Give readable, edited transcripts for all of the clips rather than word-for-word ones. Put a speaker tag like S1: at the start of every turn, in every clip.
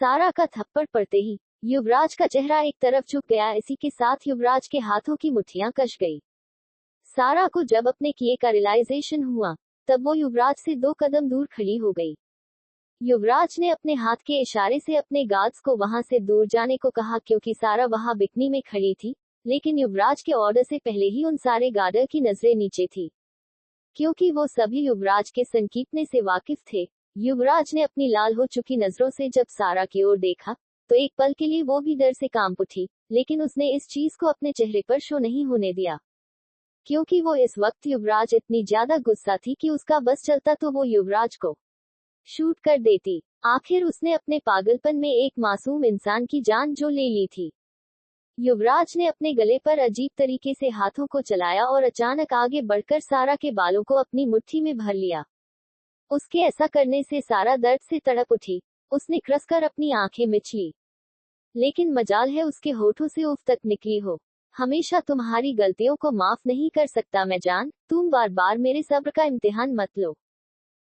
S1: सारा का थप्पड़ पड़ते ही युवराज का चेहरा एक तरफ झुक गया। इसी के साथ युवराज के हाथों की मुट्ठियां कस गई। सारा को जब अपने किए का रियलाइजेशन हुआ, तब वो युवराज से 2 कदम दूर खड़ी हो गई। युवराज ने अपने हाथ के इशारे से अपने गार्ड्स को वहां से दूर जाने को कहा, क्योंकि सारा वहां बिकनी में खड़ी थी। लेकिन युवराज के ऑर्डर से पहले ही उन सारे गार्डर की नजरें नीचे थी, क्योंकि वो सभी युवराज के संकीर्तने से वाकिफ थे। युवराज ने अपनी लाल हो चुकी नजरों से जब सारा की ओर देखा, तो एक पल के लिए वो भी डर से कांप उठी, लेकिन उसने इस चीज को अपने चेहरे पर शो नहीं होने दिया, क्योंकि वो इस वक्त युवराज इतनी ज्यादा गुस्सा थी कि उसका बस चलता तो वो युवराज को शूट कर देती। आखिर उसने अपने पागलपन में एक मासूम इंसान की जान जो ले ली थी। युवराज ने अपने गले पर अजीब तरीके से हाथों को चलाया और अचानक आगे बढ़कर सारा के बालों को अपनी मुट्ठी में भर लिया। उसके ऐसा करने से सारा दर्द से तड़प उठी। उसने कसकर अपनी आंखें मिच ली, लेकिन मजाल है उसके होठों से उफ तक निकली हो। हमेशा तुम्हारी गलतियों को माफ नहीं कर सकता मैं जान, तुम बार बार मेरे सब्र का इम्तिहान मत लो।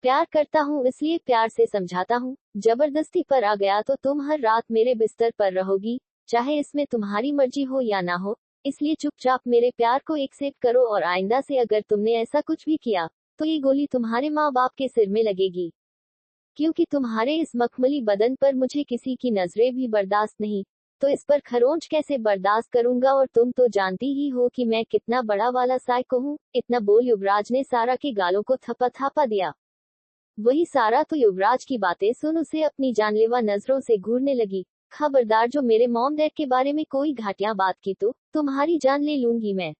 S1: प्यार करता हूँ इसलिए प्यार से समझाता हूँ, जबरदस्ती पर आ गया तो तुम हर रात मेरे बिस्तर पर रहोगी, चाहे इसमें तुम्हारी मर्जी हो या ना हो। इसलिए चुपचाप मेरे प्यार को एक्सेप्ट करो, और आइंदा से अगर तुमने ऐसा कुछ भी किया, तो ये गोली तुम्हारे माँ बाप के सिर में लगेगी, क्योंकि तुम्हारे इस मखमली बदन पर मुझे किसी की नजरें भी बर्दाश्त नहीं, तो इस पर खरोंच कैसे बर्दाश्त करूंगा, और तुम तो जानती ही हो कि मैं कितना बड़ा वाला साइको हूँ। इतना बोल युवराज ने सारा के गालों को थपा थपा दिया। वही सारा तो युवराज की बातें सुन उसे अपनी जानलेवा नजरों से घूरने लगी। खबरदार, जो मेरे मॉम डैड के बारे में कोई घाटियां बात की तो तुम्हारी जान ले लूंगी मैं।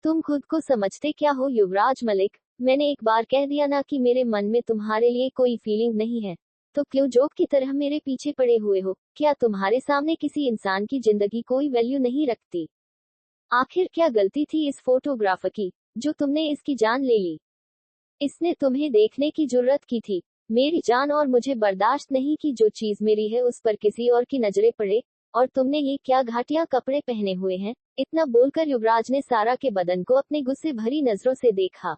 S1: तुम खुद को समझते क्या हो युवराज मलिक? मैंने एक बार कह दिया ना कि मेरे मन में तुम्हारे लिए कोई फीलिंग नहीं है, तो क्यों जोक की तरह मेरे पीछे पड़े हुए हो? क्या तुम्हारे सामने किसी इंसान की जिंदगी कोई वैल्यू नहीं रखती? आखिर क्या गलती थी इस फोटोग्राफर की, जो तुमने इसकी जान ले ली? इसने तुम्हें देखने की जुर्रत की थी मेरी जान, और मुझे बर्दाश्त नहीं कि जो चीज मेरी है उस पर किसी और की नजरें पड़े। और तुमने ये क्या घाटिया कपड़े पहने हुए हैं? इतना बोलकर युवराज ने सारा के बदन को अपने गुस्से भरी नजरों से देखा।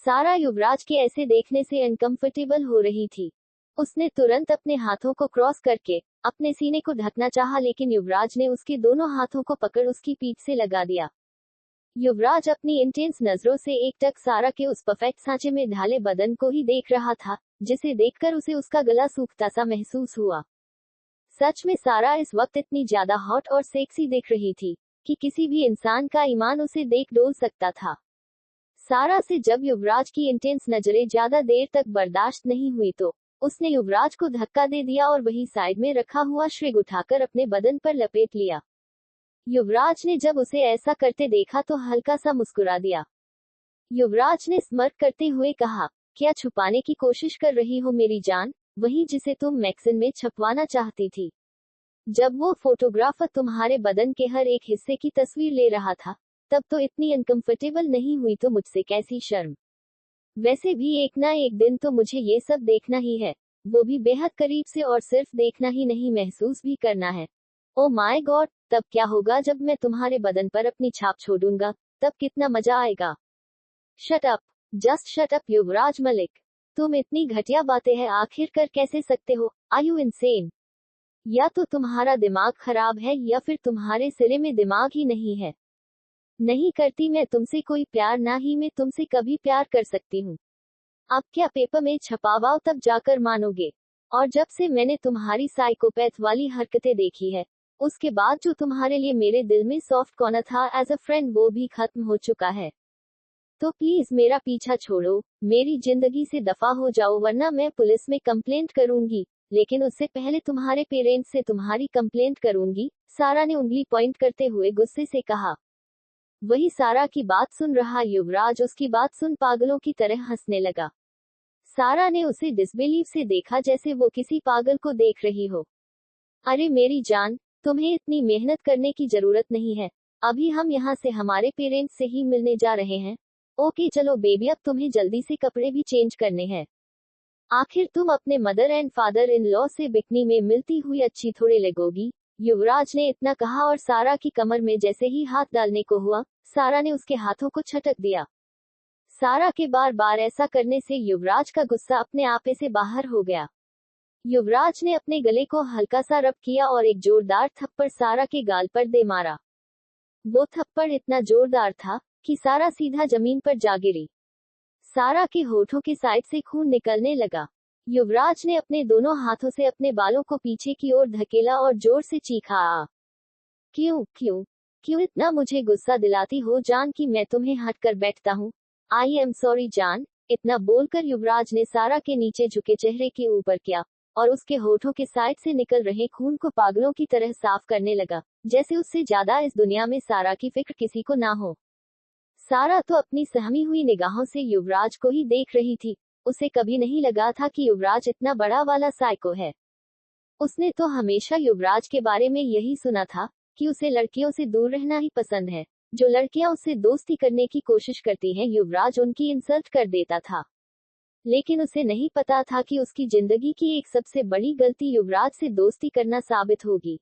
S1: सारा युवराज के ऐसे देखने से अनकंफर्टेबल हो रही थी। उसने तुरंत अपने हाथों को क्रॉस करके अपने सीने को ढकना चाहा, लेकिन युवराज ने उसके दोनों हाथों को पकड़ उसकी पीठ से लगा दिया। युवराज अपनी इंटेंस नजरों से एकटक सारा के उस परफेक्ट सांचे में ढाले बदन को ही देख रहा था, जिसे देखकर उसे उसका गला सूखता सा महसूस हुआ। सच में सारा इस वक्त इतनी ज्यादा हॉट और सेक्सी दिख रही थी कि किसी भी इंसान का ईमान उसे देख डोल सकता था। सारा से जब युवराज की इंटेंस नजरें ज्यादा देर तक बर्दाश्त नहीं हुई, तो उसने युवराज को धक्का दे दिया और वही साइड में रखा हुआ श्रिग उठाकर अपने बदन पर लपेट लिया। युवराज ने जब उसे ऐसा करते देखा तो हल्का सा मुस्कुरा दिया। युवराज ने स्मर्क करते हुए कहा, क्या छुपाने की कोशिश कर रही हो मेरी जान? वही जिसे तुम मैगजीन में छपवाना चाहती थी। जब वो फोटोग्राफर तुम्हारे बदन के हर एक हिस्से की तस्वीर ले रहा था, तब तो इतनी अनकंफर्टेबल नहीं हुई, तो मुझसे कैसी शर्म? वैसे भी एक ना एक दिन तो मुझे ये सब देखना ही है, वो भी बेहद करीब से, और सिर्फ देखना ही नहीं महसूस भी करना है। ओ माय गॉड, तब क्या होगा जब मैं तुम्हारे बदन पर अपनी छाप छोड़ूंगा? तब कितना मजा आएगा। Shut up, just shut up Yuvraj Malik. तुम इतनी घटिया बातें हैं आखिर कर कैसे सकते हो? Are you insane? या तो तुम्हारा दिमाग खराब है, या फिर तुम्हारे सिरे में दिमाग ही नहीं है। नहीं करती मैं तुमसे कोई प्यार, ना ही मैं तुमसे कभी प्यार कर सकती हूँ। अब क्या पेपर में छपावाओ तब जाकर मानोगे। और जब से मैंने तुम्हारी साइकोपैथ वाली हरकतें देखी है, उसके बाद जो तुम्हारे लिए मेरे दिल में सॉफ्ट कॉर्नर था एज अ फ्रेंड, वो भी खत्म हो चुका है। तो प्लीज मेरा पीछा छोड़ो, मेरी जिंदगी से दफा हो जाओ, वरना मैं पुलिस में कंप्लेंट करूंगी। लेकिन उससे पहले तुम्हारे पेरेंट्स से तुम्हारी कंप्लेंट करूंगी, सारा ने उंगली पॉइंट करते हुए गुस्से से कहा। वही सारा की बात सुन रहा युवराज उसकी बात सुन पागलों की तरह हंसने लगा। सारा ने उसे डिसबिलीव से देखा, जैसे वो किसी पागल को देख रही हो। अरे मेरी जान, तुम्हें इतनी मेहनत करने की जरूरत नहीं है। अभी हम यहाँ से हमारे पेरेंट्स से ही मिलने जा रहे हैं। ओके चलो बेबी, अब तुम्हें जल्दी से कपड़े भी चेंज करने हैं। आखिर तुम अपने mother and father in law से बिकनी में मिलती हुई अच्छी थोड़ी लगोगी। युवराज ने इतना कहा और सारा की कमर में जैसे ही हाथ डालने को हुआ, सारा ने उसके हाथों को छटक दिया। सारा के बार बार ऐसा करने से युवराज का गुस्सा अपने आपे से बाहर हो गया। युवराज ने अपने गले को हल्का सा रब किया और एक जोरदार थप्पड़ सारा के गाल पर दे मारा। वो थप्पड़ इतना जोरदार था कि सारा सीधा जमीन पर जा गिरी। सारा के होठों के साइड से खून निकलने लगा। युवराज ने अपने दोनों हाथों से अपने बालों को पीछे की ओर धकेला और जोर से चीखा, आ क्यों क्यों क्यों इतना मुझे गुस्सा दिलाती हो जान कि मैं तुम्हें हट कर बैठता हूँ। आई एम सॉरी जान। इतना बोलकर युवराज ने सारा के नीचे झुके चेहरे के ऊपर किया और उसके होठों के साइड से निकल रहे खून को पागलों की तरह साफ करने लगा, जैसे उससे ज्यादा इस दुनिया में सारा की फिक्र किसी को ना हो। सारा तो अपनी सहमी हुई निगाहों से युवराज को ही देख रही थी। उसे कभी नहीं लगा था कि युवराज इतना बड़ा वाला साइको है। उसने तो हमेशा युवराज के बारे में यही सुना था कि उसे लड़कियों से दूर रहना ही पसंद है। जो लड़कियां उससे दोस्ती करने की कोशिश करती हैं युवराज उनकी इंसल्ट कर देता था। लेकिन उसे नहीं पता था कि उसकी जिंदगी की एक सबसे बड़ी गलती युवराज से दोस्ती करना साबित होगी।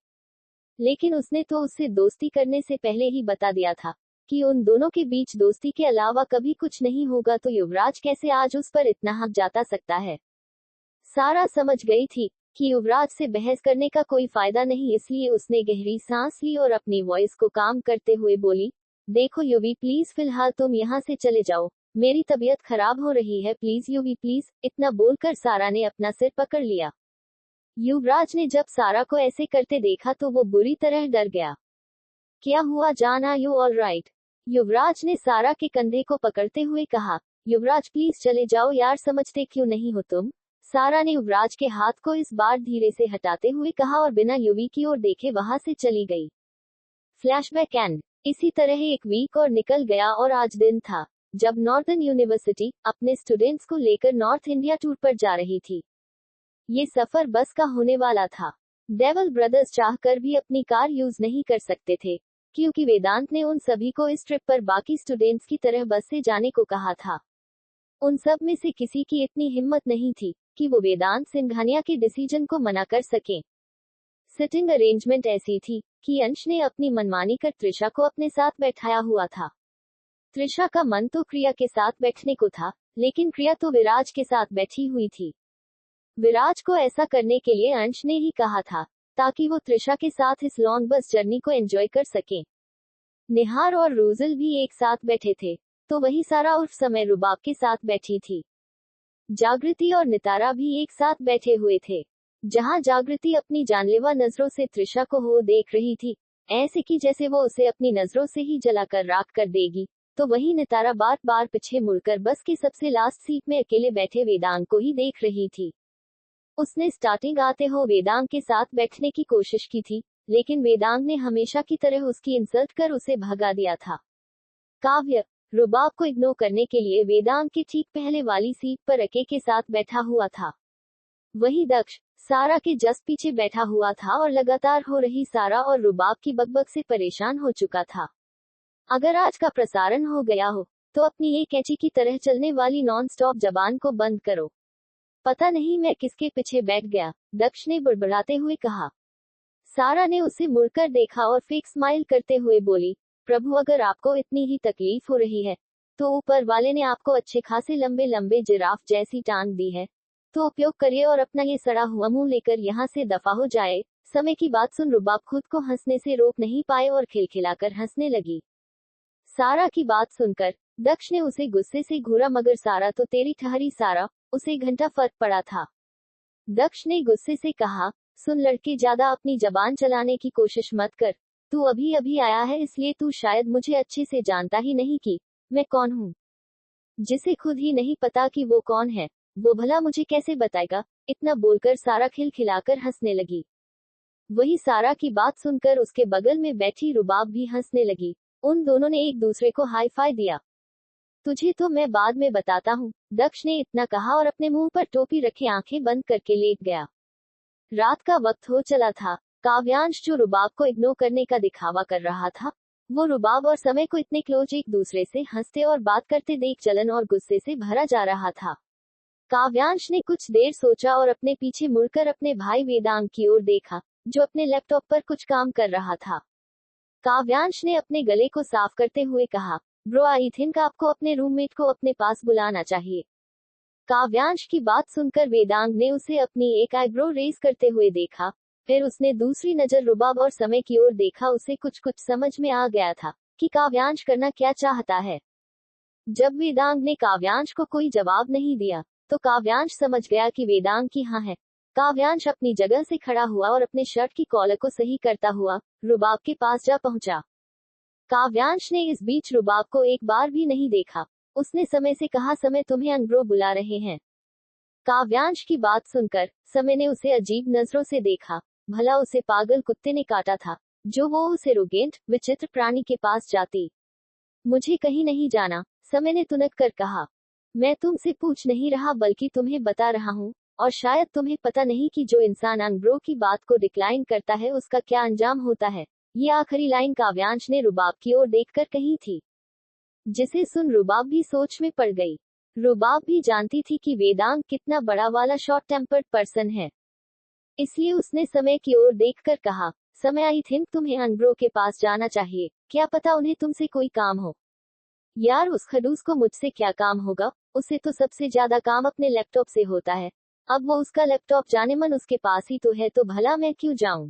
S1: लेकिन उसने तो उससे दोस्ती करने से पहले ही बता दिया था कि उन दोनों के बीच दोस्ती के अलावा कभी कुछ नहीं होगा, तो युवराज कैसे आज उस पर इतना हक जाता सकता है। सारा समझ गई थी कि युवराज से बहस करने का कोई फायदा नहीं, इसलिए उसने गहरी सांस ली और अपनी वॉइस को काम करते हुए बोली, देखो युवी प्लीज फिलहाल तुम यहाँ से चले जाओ, मेरी तबीयत खराब हो रही है, प्लीज युवी प्लीज। इतना बोलकर सारा ने अपना सिर पकड़ लिया। युवराज ने जब सारा को ऐसे करते देखा तो वो बुरी तरह डर गया। क्या हुआ जान, आर यू ऑल राइट? युवराज ने सारा के कंधे को पकड़ते हुए कहा। युवराज प्लीज चले जाओ यार, समझते क्यों नहीं हो तुम? सारा ने युवराज के हाथ को इस बार धीरे से हटाते हुए कहा और बिना युवी की ओर देखे वहां से चली गई। Flashback and. इसी तरह एक वीक और निकल गया और आज दिन था जब नॉर्दर्न यूनिवर्सिटी अपने स्टूडेंट्स को लेकर नॉर्थ इंडिया टूर पर जा रही थी। ये सफर बस का होने वाला था। डेवल ब्रदर्स चाहकर भी अपनी कार यूज नहीं कर सकते थे, क्योंकि वेदांत ने उन सभी को इस ट्रिप पर बाकी स्टूडेंट्स की तरह बस से जाने को कहा था। उन सब में से किसी की इतनी हिम्मत नहीं थी कि वो वेदांत सिंघानिया के डिसीजन को मना कर सकें। सिटिंग अरेंजमेंट ऐसी थी कि अंश ने अपनी मनमानी कर त्रिशा को अपने साथ बैठाया हुआ था। त्रिशा का मन तो क्रिया के साथ बैठने को था, लेकिन क्रिया तो विराज के साथ बैठी हुई थी। विराज को ऐसा करने के लिए अंश ने ही कहा था, ताकि वो त्रिशा के साथ इस लॉन्ग बस जर्नी को एंजॉय कर सकें। निहार और रूजल भी एक साथ बैठे थे, तो वही सारा उर्फ समय रुबाब के साथ बैठी थी। जागृति और नितारा भी एक साथ बैठे हुए थे। जहां जागृति अपनी जानलेवा नजरों से त्रिशा को हो देख रही थी, ऐसे कि जैसे वो उसे अपनी नजरों से ही जलाकर राख कर देगी, तो वही नितारा बार बार पीछे मुड़कर बस की सबसे लास्ट सीट में अकेले बैठे वेदांग को ही देख रही थी। उसने स्टार्टिंग आते हो वेदांग के साथ बैठने की कोशिश की थी, लेकिन वेदांग ने हमेशा की तरह उसकी इंसल्ट कर उसे भगा दिया था। काव्य रुबाब को इग्नोर करने के लिए वेदांग के ठीक पहले वाली सीट पर अके के साथ बैठा हुआ था। वही दक्ष सारा के जस्ट पीछे बैठा हुआ था और लगातार हो रही सारा और रुबाब की बकबक से परेशान हो चुका था। अगर आज का प्रसारण हो गया हो तो अपनी एक कैची की तरह चलने वाली नॉन स्टॉप जबान को बंद करो। पता नहीं मैं किसके पीछे बैठ गया, दक्ष ने बुड़बुड़ाते हुए कहा। सारा ने उसे मुड़कर देखा और फेक स्माइल करते हुए बोली, प्रभु अगर आपको इतनी ही तकलीफ हो रही है तो ऊपर वाले ने आपको अच्छे खासे लंबे लंबे जिराफ जैसी टांग दी है, तो उपयोग करिए और अपना ये सड़ा हुआ मुंह लेकर यहाँ से दफा हो जाए। समय की बात सुन रुबाब खुद को हंसने से रोक नहीं पाए और खिलखिलाकर हंसने लगी। सारा की बात सुनकर दक्ष ने उसे गुस्से से घूरा, मगर सारा तो तेरी ठहरी सारा, उसे घंटा फर्क पड़ा था। दक्ष ने गुस्से से कहा, सुन लड़के, ज्यादा अपनी जबान चलाने की कोशिश मत कर। तू अभी अभी आया है, इसलिए तू शायद मुझे अच्छे से जानता ही नहीं कि मैं कौन हूँ। जिसे खुद ही नहीं पता कि वो कौन है, वो भला मुझे कैसे बताएगा। इतना बोलकर सारा खिलखिलाकर हंसने लगी। वही सारा की बात सुनकर उसके बगल में बैठी रुबाब भी हंसने लगी। उन दोनों ने एक दूसरे को हाई फाई दिया। तुझे तो मैं बाद में बताता हूँ, दक्ष ने इतना कहा और अपने मुंह पर टोपी रखे आंखें बंद करके लेट गया। रात का वक्त हो चला था। काव्यांश जो रुबाब को इग्नोर करने का दिखावा कर रहा था, वो रुबाब और समय को इतने क्लोज एक दूसरे से हंसते और बात करते देख जलन और गुस्से से भरा जा रहा था। काव्यांश ने कुछ देर सोचा और अपने पीछे मुड़कर अपने भाई वेदांग की ओर देखा, जो अपने लैपटॉप पर कुछ काम कर रहा था। काव्यांश ने अपने गले को साफ करते हुए कहा, ब्रो आई थिंक आपको अपने रूममेट को अपने पास बुलाना चाहिए। काव्यांश की बात सुनकर वेदांग ने उसे अपनी एक आईब्रो रेज करते हुए देखा। फिर उसने दूसरी नजर रुबाब और समय की ओर देखा। उसे कुछ कुछ समझ में आ गया था कि काव्यांश करना क्या चाहता है। जब वेदांग ने काव्यांश को कोई जवाब नहीं दिया तो काव्यांश समझ गया कि वेदांग की हाँ है। काव्यांश अपनी जगह से खड़ा हुआ और अपने शर्ट की कॉलर को सही करता हुआ रुबाब के पास जा पहुंचा। काव्यांश ने इस बीच रुबाब को एक बार भी नहीं देखा। उसने समय से कहा, समय तुम्हें अनब्रो बुला रहे हैं। काव्यांश की बात सुनकर समय ने उसे अजीब नजरों से देखा। भला उसे पागल कुत्ते ने काटा था जो वो उस एरोगेंट विचित्र प्राणी के पास जाती। मुझे कहीं नहीं जाना, समय ने तुनक कर कहा। मैं तुमसे पूछ नहीं रहा बल्कि तुम्हें बता रहा हूँ, और शायद तुम्हें पता नहीं कि जो इंसान अनब्रो की बात को डिक्लाइन करता है उसका क्या अंजाम होता है। ये आखिरी लाइन काव्यांश ने रुबाब की ओर देखकर कही थी, जिसे सुन रुबाब भी सोच में पड़ गई। रुबाब भी जानती थी कि वेदांग कितना बड़ा वाला शॉर्ट टेम्पर्ड पर्सन है, इसलिए उसने समय की ओर देखकर कहा, समय आई थिंक तुम्हें अनब्रो के पास जाना चाहिए। क्या पता उन्हें तुमसे कोई काम हो। यार उस खडूस को मुझसे क्या काम होगा, उसे तो सबसे ज्यादा काम अपने लैपटॉप से होता है। अब वो उसका लैपटॉप जाने मन उसके पास ही तो है, तो भला मैं क्यों जाऊं।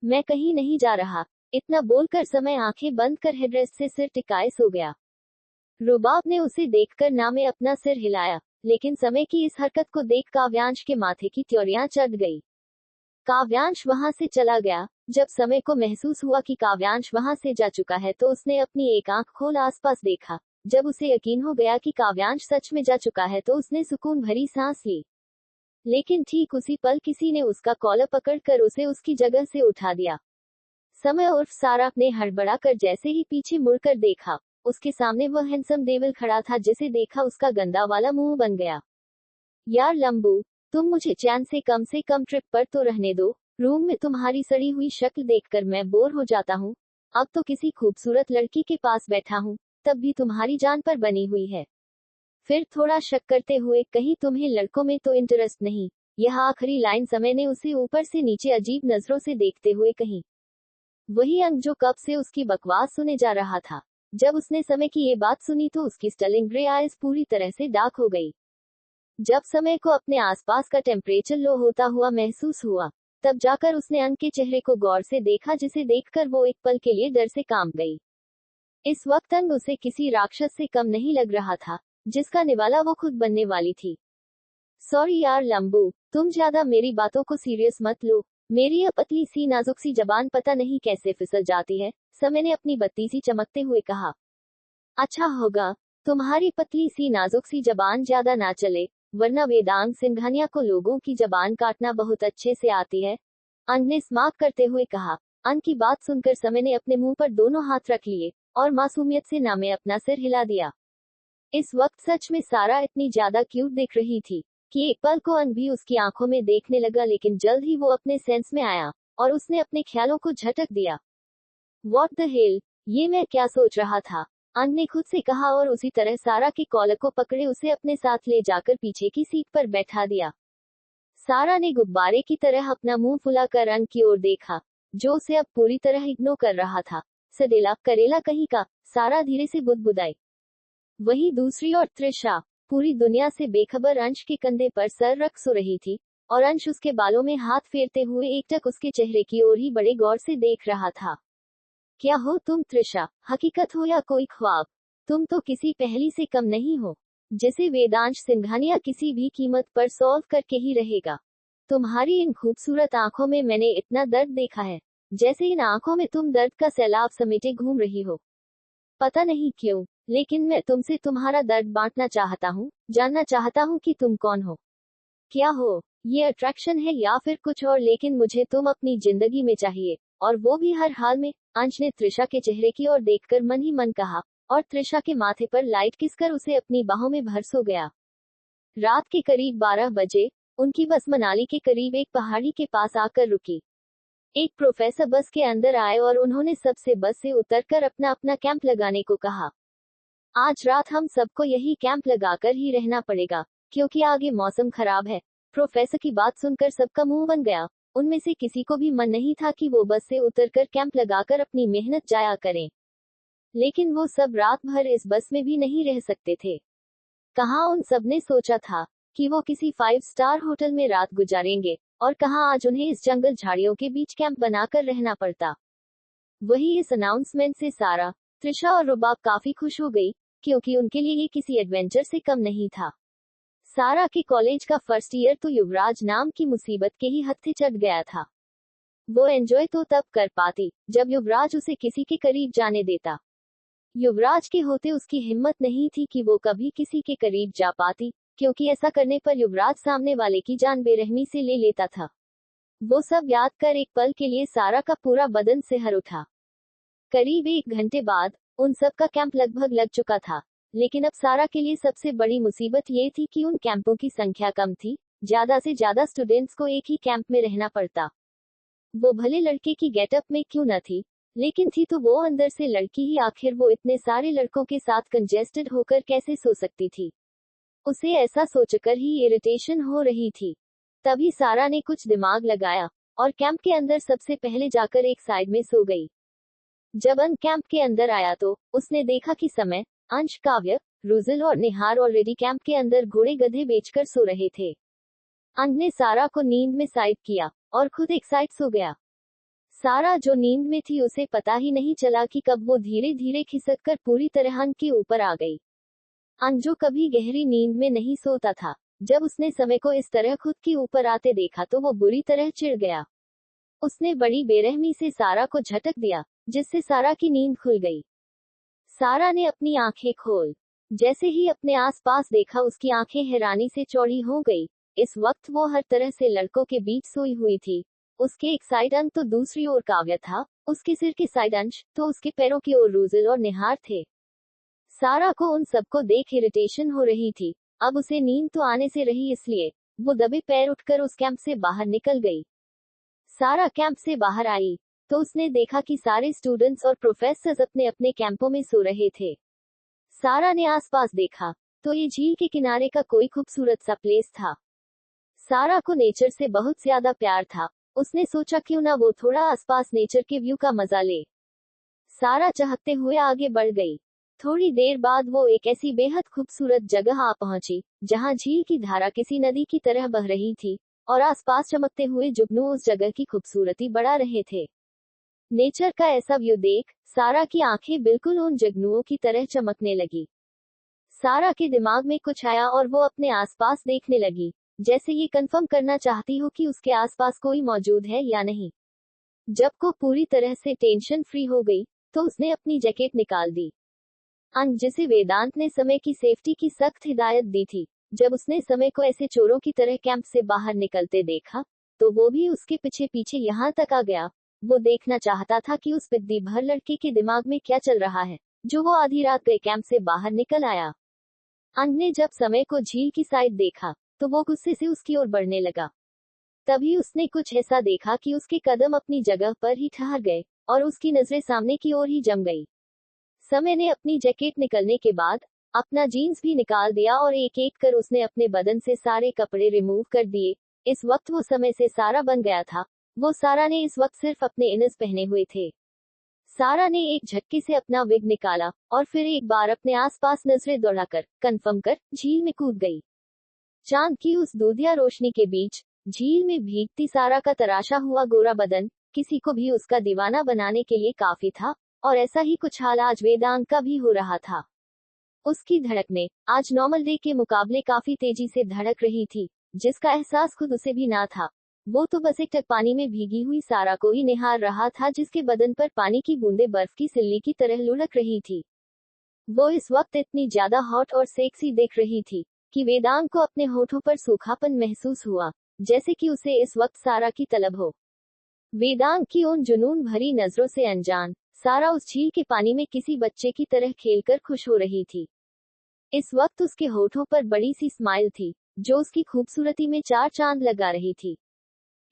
S1: मैं कहीं नहीं जा रहा। इतना बोलकर समय आंखें बंद कर हेडरेस्ट से सिर टिकाए सो गया। रुबाब ने उसे देखकर ना में अपना सिर हिलाया, लेकिन समय की इस हरकत को देख काव्यांश के माथे की त्योरियां चढ़ गई। काव्यांश वहां से चला गया। जब समय को महसूस हुआ कि काव्यांश वहां से जा चुका है तो उसने अपनी एक आंख खोल आसपास देखा। जब उसे यकीन हो गया कि काव्यांश सच में जा चुका है तो उसने सुकून भरी सांस ली। लेकिन ठीक उसी पल किसी ने उसका कॉलर पकड़कर उसे उसकी जगह से उठा दिया। समय उर्फ सारा ने हड़बड़ा कर जैसे ही पीछे मुड़कर देखा, उसके सामने वह हैंडसम डेविल खड़ा था जिसे देखा उसका गंदा वाला मुंह बन गया। यार लंबू, तुम मुझे चैन से कम ट्रिप पर तो रहने दो। रूम में तुम्हारी सड़ी हुई शक्ल देखकर मैं बोर हो जाता हूँ। अब तो किसी खूबसूरत लड़की के पास बैठा हूँ, तब भी तुम्हारी जान पर बनी हुई है। फिर थोड़ा शक करते हुए, कहीं तुम्हें लड़कों में तो इंटरेस्ट नहीं। यह आखिरी लाइन समय ने उसे ऊपर से नीचे अजीब नजरों से देखते हुए कही। वही अंग जो कब से उसकी बकवास सुने जा रहा था। जब उसने समय की ये बात सुनी तो उसकी स्टर्लिंग ग्रे आइज पूरी तरह से डार्क हो गई। जब समय को अपने आसपास का टेम्परेचर लो होता हुआ महसूस हुआ, तब जाकर उसने अंग के चेहरे को गौर से देखा, जिसे देखकर वो एक पल के लिए डर से कांप गई। इस वक्त अंग उसे किसी राक्षस से कम नहीं लग रहा था, जिसका निवाला वो खुद बनने वाली थी। सॉरी यार लंबू, तुम ज्यादा मेरी बातों को सीरियस मत लो। मेरी यह पतली सी नाजुक सी जबान पता नहीं कैसे फिसल जाती है, समय ने अपनी बत्ती सी चमकते हुए कहा। अच्छा होगा तुम्हारी पतली सी नाजुक सी जबान ज्यादा ना चले, वरना वेदांग सिंघानिया को लोगों की जबान काटना बहुत अच्छे से आती है, अंग ने स्मार्ट करते हुए कहा। अंग की बात सुनकर समय ने अपने मुंह पर दोनों हाथ रख लिए और मासूमियत से ना में अपना सिर हिला दिया। इस वक्त सच में सारा इतनी ज्यादा क्यूट दिख रही थी कि एक पल को अंग भी उसकी आंखों में देखने लगा, लेकिन जल्द ही वो अपने सेंस में आया और उसने अपने ख्यालों को झटक दिया। व्हाट द हेल, ये मैं क्या सोच रहा था, अंग ने खुद से कहा और उसी तरह सारा के कॉलर को पकड़े उसे अपने साथ ले जाकर पीछे की सीट पर बैठा दिया। सारा ने गुब्बारे की तरह अपना मुंह फुलाकर अंग की ओर देखा, जो उसे अब पूरी तरह इग्नोर कर रहा था। सडेला करेला कहीं का, सारा धीरे से बुदबुदाई। वही दूसरी ओर त्रिशा पूरी दुनिया से बेखबर अंश के कंधे पर सर रख सो रही थी, और अंश उसके बालों में हाथ फेरते हुए एकटक उसके चेहरे की ओर ही बड़े गौर से देख रहा था। क्या हो तुम त्रिशा, हकीकत हो या कोई ख्वाब? तुम तो किसी पहेली से कम नहीं हो, जिसे वेदांश सिंघानिया किसी भी कीमत पर सॉल्व करके ही रहेगा। तुम्हारी इन खूबसूरत आंखों में मैंने इतना दर्द देखा है, जैसे इन आंखों में तुम दर्द का सैलाब समेटे घूम रही हो। पता नहीं क्यों, लेकिन मैं तुमसे तुम्हारा दर्द बांटना चाहता हूँ, जानना चाहता हूँ कि तुम कौन हो, क्या हो, ये अट्रैक्शन है या फिर कुछ और, लेकिन मुझे तुम अपनी जिंदगी में चाहिए, और वो भी हर हाल में। अंश ने त्रिशा के चेहरे की ओर देखकर मन ही मन कहा, और त्रिशा के माथे पर लाइट किसकर उसे अपनी बाहों में भर सो गया। रात के करीब 12 बजे उनकी बस मनाली के करीब एक पहाड़ी के पास आकर रुकी। एक प्रोफेसर बस के अंदर आए और उन्होंने सबसे बस से उतरकर अपना अपना कैंप लगाने को कहा। आज रात हम सबको यही कैंप लगाकर ही रहना पड़ेगा, क्योंकि आगे मौसम खराब है। प्रोफेसर की बात सुनकर सबका मुंह बन गया। उनमें से किसी को भी मन नहीं था कि वो बस से उतरकर कैंप लगाकर अपनी मेहनत जाया करें, लेकिन वो सब रात भर इस बस में भी नहीं रह सकते थे। कहाँ उन सब ने सोचा था कि वो किसी 5 स्टार होटल में रात गुजारेंगे, और कहाँ आज उन्हें इस जंगल झाड़ियों के बीच कैंप बनाकर रहना पड़ता। वही इस अनाउंसमेंट से सारा, त्रिशा और रुबाब काफी खुश हो गई, क्योंकि उनके लिए ये किसी एडवेंचर से कम नहीं था। सारा के कॉलेज का फर्स्ट ईयर तो युवराज नाम की मुसीबत के ही हत्थे चढ़ गया था। वो एंजॉय तो तब कर पाती जब युवराज उसे किसी के करीब जाने देता। युवराज के होते उसकी हिम्मत नहीं थी कि वो कभी किसी के करीब जा पाती, क्योंकि ऐसा करने पर युवराज सामने वाले की जान बेरहमी से ले लेता था। वो सब याद कर एक पल के लिए सारा का पूरा बदन सिहर उठा। करीब 1 घंटे बाद उन सब का कैंप लगभग लग चुका था, लेकिन अब सारा के लिए सबसे बड़ी मुसीबत ये थी कि उन कैंपों की संख्या कम थी, ज्यादा से ज्यादा स्टूडेंट्स को एक ही कैंप में रहना पड़ता। वो भले लड़के की गेटअप में क्यों न थी, लेकिन थी तो वो अंदर से लड़की ही। आखिर वो इतने सारे लड़कों के साथ कंजेस्टेड होकर कैसे सो सकती थी? उसे ऐसा सोचकर ही इरिटेशन हो रही थी। तभी सारा ने कुछ दिमाग लगाया और कैंप के अंदर सबसे पहले जाकर एक साइड में सो गई। जब अन कैंप के अंदर आया तो उसने देखा कि समय, अंश, काव्य, रुजल और निहार ऑलरेडी कैंप के अंदर घोड़े गधे बेचकर सो रहे थे। अंश ने सारा को नींद में साइड किया और खुद एक साइड सो गया। सारा जो नींद में थी उसे पता ही नहीं चला कि कब वो धीरे धीरे खिसक कर पूरी तरह अंश के ऊपर आ गई। अंश जो कभी गहरी नींद में नहीं सोता था, जब उसने समय को इस तरह खुद के ऊपर आते देखा तो वो बुरी तरह चिढ़ गया। उसने बड़ी बेरहमी से सारा को झटक दिया, जिससे सारा की नींद खुल गई। सारा ने अपनी आंखें खोल जैसे ही अपने आसपास देखा, उसकी आंखें हैरानी से चौड़ी हो गई। इस वक्त वो हर तरह से लड़कों के बीच सोई हुई थी। उसके एक साइड अंश तो दूसरी ओर काव्य था, उसके सिर के साइड अंश तो उसके पैरों की ओर रुजल और निहार थे। सारा को उन सबको देख इरिटेशन हो रही थी। अब उसे नींद तो आने से रही, इसलिए वो दबे पैर उठकर उस कैंप से बाहर निकल गई। सारा कैंप से बाहर आई तो उसने देखा कि सारे स्टूडेंट्स और प्रोफेसर्स अपने अपने कैंपों में सो रहे थे। सारा ने आसपास देखा तो ये झील के किनारे का कोई खूबसूरत सा प्लेस था। सारा को नेचर से बहुत ज्यादा प्यार था। उसने सोचा क्यों ना वो थोड़ा आसपास नेचर के व्यू का मजा ले। सारा चहकते हुए आगे बढ़ गई। थोड़ी देर बाद वो एक ऐसी बेहद खूबसूरत जगह आ पहुंची, जहां झील की धारा किसी नदी की तरह बह रही थी, और आसपास चमकते हुए जुगनू उस जगह की खूबसूरती बढ़ा रहे थे। नेचर का ऐसा व्यू देख सारा की आंखें बिल्कुल उन जुगनुओं की तरह चमकने लगी। सारा के दिमाग में कुछ आया और वो अपने आसपास देखने लगी, जैसे ये कंफर्म करना चाहती हो कि उसके आसपास कोई मौजूद है या नहीं। जब को पूरी तरह से टेंशन फ्री हो गई तो उसने अपनी जैकेट निकाल दी। अंश, जिसे वेदांत ने समय की सेफ्टी की सख्त हिदायत दी थी, जब उसने समय को ऐसे चोरों की तरह कैंप से बाहर निकलते देखा तो वो भी उसके पीछे पीछे यहाँ तक आ गया। वो देखना चाहता था कि उस बिद्दी भर लड़के के दिमाग में क्या चल रहा है, जो वो आधी रात गए कैंप से बाहर निकल आया। अंश ने जब समय को झील की साइड देखा तो वो गुस्से से उसकी ओर बढ़ने लगा। तभी उसने कुछ ऐसा देखा कि उसके कदम अपनी जगह पर ही ठहर गए और उसकी नजरें सामने की ओर ही जम गई। समय ने अपनी जैकेट निकलने के बाद अपना जीन्स भी निकाल दिया और एक एक कर उसने अपने बदन से सारे कपड़े रिमूव कर दिए। इस वक्त वो समय से सारा बन गया था। वो सारा ने इस वक्त सिर्फ अपने इनर्स पहने हुए थे। सारा ने एक झटके से अपना विग निकाला और फिर एक बार अपने आसपास नजरें दौड़ाकर कंफर्म कर झील में कूद गई। चांद की उस दूधिया रोशनी के बीच झील में भीगती सारा का तराशा हुआ गोरा बदन किसी को भी उसका दीवाना बनाने के लिए काफी था, और ऐसा ही कुछ हाल आज वेदांत का भी हो रहा था। उसकी धड़कनें आज नॉर्मल डे के मुकाबले काफी तेजी से धड़क रही थी, जिसका एहसास खुद उसे भी ना था। वो तो बस एक टक पानी में भीगी हुई सारा को ही निहार रहा था, जिसके बदन पर पानी की बूंदें बर्फ की सिल्ली की तरह लुढ़क रही थी। वो इस वक्त इतनी ज्यादा हॉट और सेक्सी दिख रही थी कि वेदांत को अपने होठों पर सूखापन महसूस हुआ, जैसे कि उसे इस वक्त सारा की तलब हो। वेदांत की उन जुनून भरी नजरों से अनजान सारा उस झील के पानी में किसी बच्चे की तरह खेलकर खुश हो रही थी। इस वक्त उसके होठों पर बड़ी सी स्माइल थी, जो उसकी खूबसूरती में 4 चांद लगा रही थी।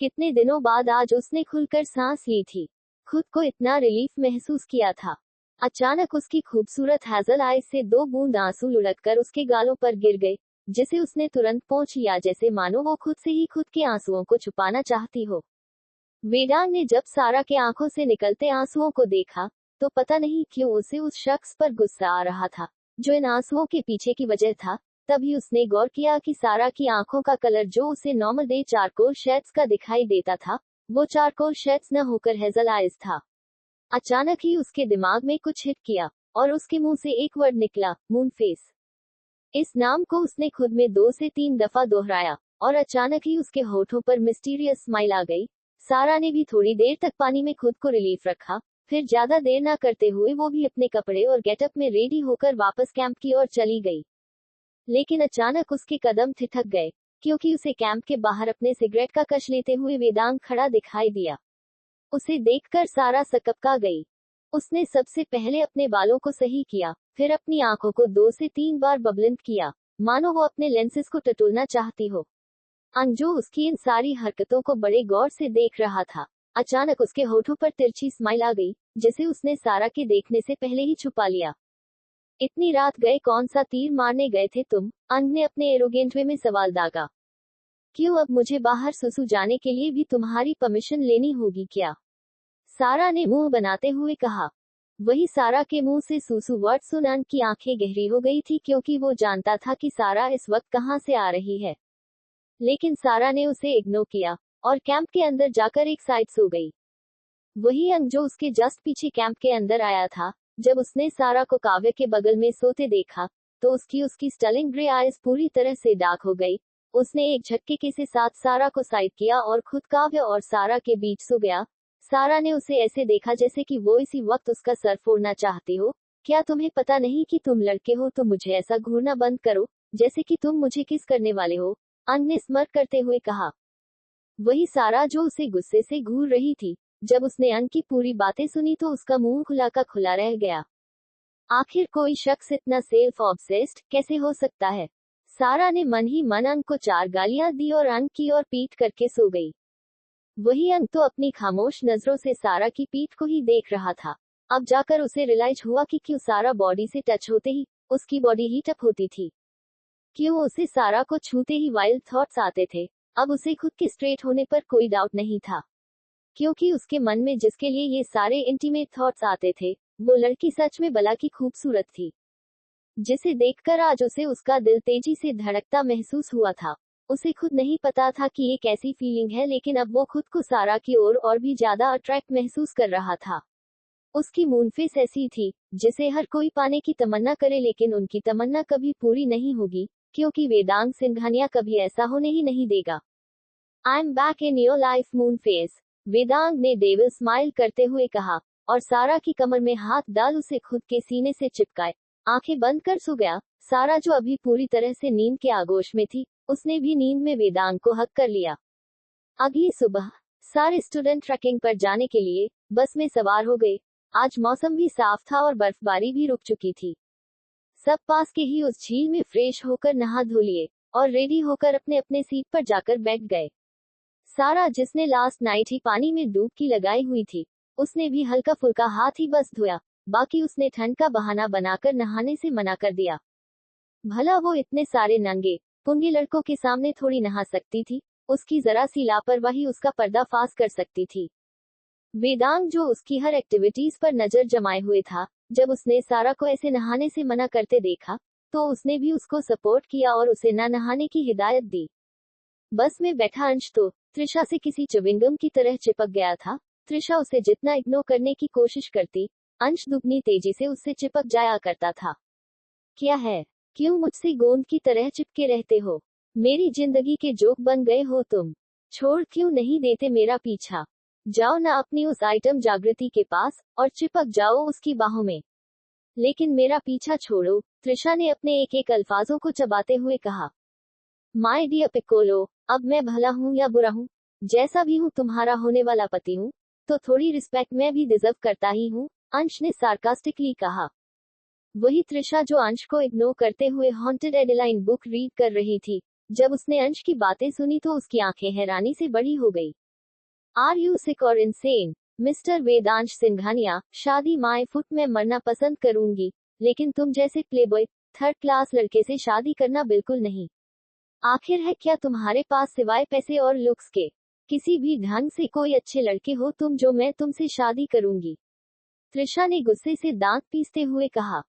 S1: कितने दिनों बाद आज उसने खुलकर सांस ली थी। खुद को इतना रिलीफ महसूस किया था। अचानक उसकी खूबसूरत हैजल आईज से 2 बूंद आंसू लुढ़ककर उसके गालों पर गिर गए, जिसे उसने तुरंत पोंछ लिया, जैसे मानो वो खुद से ही खुद के आंसुओं को छुपाना चाहती हो। वेदांत ने जब सारा के आंखों से निकलते आंसुओं को देखा तो पता नहीं क्यों उसे उस शख्स पर गुस्सा आ रहा था, जो इन आंसुओं के पीछे की वजह था। तभी उसने गौर किया कि सारा की आंखों का कलर जो उसे नॉर्मल डे चारकोल शेड्स का दिखाई देता था, वो चारकोल शेड्स न होकर हेजल आइज था। अचानक ही उसके दिमाग में कुछ हिट किया और उसके मुंह से एक वर्ड निकला, मून फेस। इस नाम को उसने खुद में 2 से 3 दफा दोहराया और अचानक ही उसके होठों पर मिस्टीरियस स्माइल आ गई। सारा ने भी थोड़ी देर तक पानी में खुद को रिलीफ रखा, फिर ज्यादा देर ना करते हुए वो भी अपने कपड़े और गेटअप में रेडी होकर वापस कैंप की ओर चली गई। लेकिन अचानक उसके कदम ठिठक गए, क्योंकि उसे कैंप के बाहर अपने सिगरेट का कश लेते हुए वेदांग खड़ा दिखाई दिया। उसे देखकर सारा सकपका गई। उसने सबसे पहले अपने बालों को सही किया, फिर अपनी आंखों को 2 से 3 बार बबलिंग किया, मानो वो अपने लेंसेज को टटोलना चाहती हो। अंजू उसकी इन सारी हरकतों को बड़े गौर से देख रहा था। अचानक उसके होठों पर तिरछी स्माइल आ गई, जिसे उसने सारा के देखने से पहले ही छुपा लिया। इतनी रात गए कौन सा तीर मारने गए थे तुम? अंग ने अपने एरोगेंट वे में सवाल दागा। क्यों अब मुझे बाहर सुसु जाने के लिए भी तुम्हारी परमिशन लेनी होगी क्या? सारा ने मुंह बनाते हुए कहा। वही सारा के मुंह से सुसु वर्ड सुन अंग की आंखें गहरी हो गई थी, क्योंकि वो जानता था कि सारा इस वक्त कहां से आ रही है। लेकिन सारा ने उसे इग्नोर किया और कैंप के अंदर जाकर एक साइड सो गई। वही अंग जो उसके जस्ट पीछे कैंप के अंदर आया था, जब उसने सारा को काव्य के बगल में सोते देखा, तो उसकी स्टर्लिंग ग्रे आइज पूरी तरह से डार्क हो गई। उसने एक झटके के साथ सारा को साइड किया और खुद काव्य और सारा के बीच सो गया। सारा ने उसे ऐसे देखा जैसे कि वो इसी वक्त उसका सर फोड़ना चाहती हो। क्या तुम्हें पता नहीं कि तुम लड़के हो? तो मुझे ऐसा घूरना बंद करो, जैसे कि तुम मुझे किस करने वाले हो, अंग ने स्मर करते हुए कहा। वही सारा जो उसे गुस्से से घूर रही थी। जब उसने अंग की पूरी बातें सुनी तो उसका मुंह खुला का खुला रह गया। आखिर कोई शख्स इतना सेल्फ ऑब्सेस्ड कैसे हो सकता है? सारा ने मन ही मन अंग को 4 गालियां दी और अंग की ओर पीट करके सो गई। वही अंग तो अपनी खामोश नजरों से सारा की पीठ को ही देख रहा था। अब जाकर उसे रियलाइज हुआ कि क्यों सारा बॉडी से टच होते ही उसकी बॉडी हीट अप होती थी। क्यों उसे सारा को छूते ही वाइल्ड थॉट्स आते थे। अब उसे खुद के स्ट्रेट होने पर कोई डाउट नहीं था, क्योंकि उसके मन में जिसके लिए ये सारे इंटीमेट थॉट्स आते थे, वो लड़की सच में बला की खूबसूरत थी, जिसे देखकर आज उसे उसका दिल तेजी से धड़कता महसूस हुआ था। उसे खुद नहीं पता था कि ये कैसी फीलिंग है, लेकिन अब वो खुद को सारा की ओर और भी ज्यादा अट्रैक्ट महसूस कर रहा था। उसकी मून फेस ऐसी थी जिसे हर कोई पाने की तमन्ना करे, लेकिन उनकी तमन्ना कभी पूरी नहीं होगी, क्योंकि वेदांग सिंघानिया कभी ऐसा होने ही नहीं देगा। I am back in your life moon face, Vedang ने डेविल स्माइल करते हुए कहा, और सारा की कमर में हाथ डाल उसे खुद के सीने से चिपकाए आंखें बंद कर सो गया। सारा जो अभी पूरी तरह से नींद के आगोश में थी, उसने भी नींद में वेदांग को हक कर लिया। अगली सुबह सारे स्टूडेंट ट्रैकिंग पर जाने के लिए बस में सवार हो गए। आज मौसम भी साफ था और बर्फबारी भी रुक चुकी थी। सब पास के ही उस झील में फ्रेश होकर नहा धो लिए और रेडी होकर अपने अपने सीट पर जाकर बैठ गए। सारा, जिसने लास्ट नाइट ही पानी में डुबकी लगाई हुई थी, उसने भी हल्का फुल्का हाथ ही बस धोया, बाकी उसने ठंड का बहाना बनाकर नहाने से मना कर दिया। भला वो इतने सारे नंगे पुंगे लड़कों के सामने थोड़ी नहा सकती थी। उसकी जरा सी लापरवाही उसका पर्दाफाश कर सकती थी। वेदांग जो उसकी हर एक्टिविटीज पर नजर जमाए हुए था, जब उसने सारा को ऐसे नहाने से मना करते देखा, तो उसने भी उसको सपोर्ट किया और उसे न नहाने की हिदायत दी। बस में बैठा अंश तो त्रिशा से किसी च्युइंगम की तरह चिपक गया था। त्रिशा उसे जितना इग्नोर करने की कोशिश करती, अंश दुगनी तेजी से उससे चिपक जाया करता था। क्या है? क्यों मुझसे गोंद की तरह चिपके रहते हो? मेरी जिंदगी के जोक बन गए हो तुम। छोड़ क्यों नहीं देते मेरा पीछा? जाओ ना अपनी उस आइटम जागृति के पास और चिपक जाओ उसकी बाहों में। लेकिन मेरा पीछा छोड़ो, त्रिशा ने अपने एक एक अल्फाजों को चबाते हुए कहा। माय डियर पिकोलो, अब मैं भला हूँ या बुरा हूँ, जैसा भी हूँ तुम्हारा होने वाला पति हूँ, तो थोड़ी रिस्पेक्ट मैं भी डिजर्व करता ही हूँ, अंश ने सार्कास्टिकली कहा। वही त्रिशा जो अंश को इग्नोर करते हुए हॉन्टेड एडेलाइन बुक रीड कर रही थी, जब उसने अंश की बातें सुनी तो उसकी आंखें हैरानी से बड़ी हो गई। आर यू सिक और इनसेन, मिस्टर वेदांश सिंघानिया? शादी माय फुट में मरना पसंद करूंगी, लेकिन तुम जैसे प्लेबॉय थर्ड क्लास लड़के से शादी करना बिल्कुल नहीं। आखिर है क्या तुम्हारे पास सिवाय पैसे और लुक्स के किसी भी ढंग से कोई अच्छे लड़के हो तुम जो मैं तुमसे शादी करूंगी? त्रिशा ने गुस्से से दांत पीसते हुए कहा।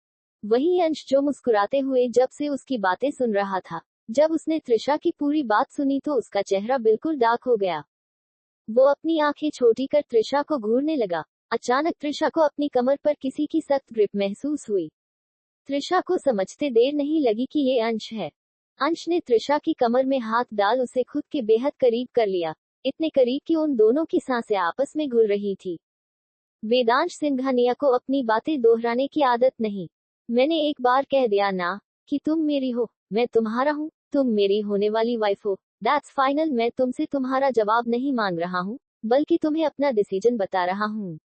S1: वही अंश जो मुस्कुराते हुए जब से उसकी बातें सुन रहा था। जब उसने त्रिशा की पूरी बात सुनी तो उसका चेहरा बिल्कुल डार्क हो गया। वो अपनी आंखें छोटी कर त्रिशा को घूरने लगा। अचानक त्रिशा को अपनी कमर पर किसी की सख्त ग्रिप महसूस हुई। त्रिशा को समझते देर नहीं लगी कि ये अंश है। अंश ने त्रिशा की कमर में हाथ डाल उसे खुद के बेहद करीब कर लिया, इतने करीब कि उन दोनों की सांसें आपस में घुल रही थी। वेदांश सिंघानिया को अपनी बातें दोहराने की आदत नहीं। मैंने एक बार कह दिया ना कि तुम मेरी हो, मैं तुम्हारा हूँ, तुम मेरी होने वाली वाइफ हो। That's final. मैं तुमसे तुम्हारा जवाब नहीं मांग रहा हूँ, बल्कि तुम्हें अपना डिसीजन बता रहा हूँ।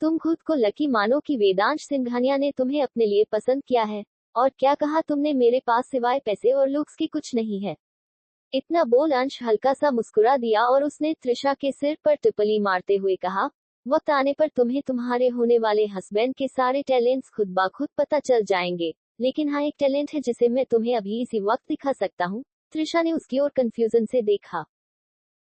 S1: तुम खुद को लकी मानो कि वेदांश सिंघानिया ने तुम्हें अपने लिए पसंद किया है। और क्या कहा तुमने? मेरे पास सिवाय पैसे और लुक्स के कुछ नहीं है। इतना बोल अंश हल्का सा मुस्कुरा दिया और उसने त्रिशा के सिर पर टिप्पणी मारते हुए कहा, वक्त आने पर तुम्हें तुम्हारे होने वाले हस्बैंड के सारे टैलेंट्स खुद ब खुद पता चल जाएंगे, लेकिन हाँ एक टैलेंट है जिसे मैं तुम्हें अभी इसी वक्त दिखा सकता हूँ। त्रिशा ने उसकी ओर कंफ्यूजन से देखा।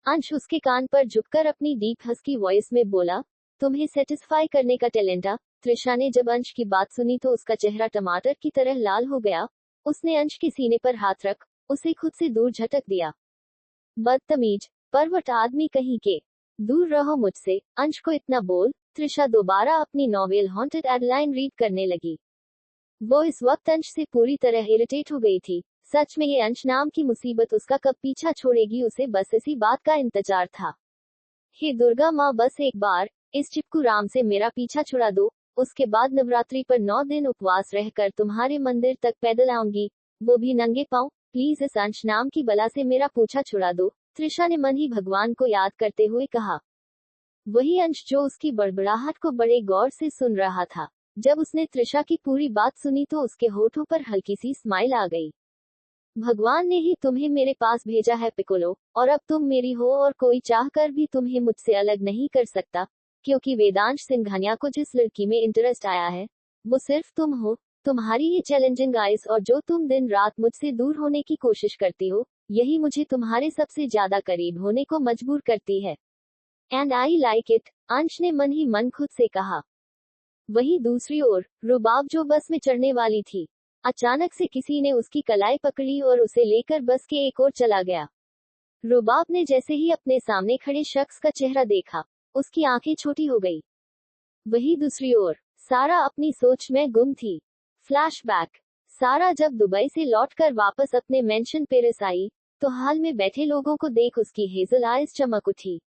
S1: अंश उसके कान पर झुककर अपनी डीप हस्की वॉइस में बोला, तुम्हें सेटिस्फाई करने का टैलेंट आ? त्रिशा ने जब अंश की बात सुनी तो उसका चेहरा टमाटर की तरह लाल हो गया। उसने अंश के सीने पर हाथ रख उसे खुद से दूर झटक दिया। बदतमीज, परवट आदमी कहीं के, दूर रहो मुझसे। अंश को इतना बोल त्रिशा दोबारा अपनी नॉवेल हॉन्टेड एडलाइन रीड करने लगी। वो इस वक्त अंश से पूरी तरह इरिटेट हो गई थी। सच में ये अंश नाम की मुसीबत उसका कब पीछा छोड़ेगी, उसे बस इसी बात का इंतजार था। हे दुर्गा माँ, बस एक बार इस चिपकू राम से मेरा पीछा छुड़ा दो, उसके बाद नवरात्रि पर 9 दिन उपवास रहकर तुम्हारे मंदिर तक पैदल आऊंगी, वो भी नंगे पांव। प्लीज इस अंश नाम की बला से मेरा पूछा छुड़ा दो। त्रिशा ने मन ही भगवान को याद करते हुए कहा। वही अंश जो उसकी बड़बड़ाहट को बड़े गौर से सुन रहा था। जब उसने त्रिशा की पूरी बात सुनी तो उसके होठों पर हल्की सी स्माइल आ गई। भगवान ने ही तुम्हें मेरे पास भेजा है पिकोलो, और अब तुम मेरी हो और कोई चाहकर भी तुम्हें मुझसे अलग नहीं कर सकता, क्योंकि वेदांश सिंघानिया को जिस लड़की में इंटरेस्ट आया है वो सिर्फ तुम हो। तुम्हारी ये चैलेंजिंग आइज और जो तुम दिन रात मुझसे दूर होने की कोशिश करती हो, यही मुझे तुम्हारे सबसे ज्यादा करीब होने को मजबूर करती है। एंड आई लाइक इट, अंश ने मन ही मन खुद से कहा। वहीं दूसरी ओर रुबाब जो बस में चढ़ने वाली थी, अचानक से किसी ने उसकी कलाई पकड़ी और उसे लेकर बस के एक ओर चला गया। रुबाब ने जैसे ही अपने सामने खड़े शख्स का चेहरा देखा, उसकी आंखें छोटी हो गई। वहीं दूसरी ओर सारा अपनी सोच में गुम थी। फ्लैशबैक। सारा जब दुबई से लौटकर वापस अपने मेंशन पेरिस आई, तो हाल में बैठे लोगों को देख उसकी हेजल आइज चमक उठी।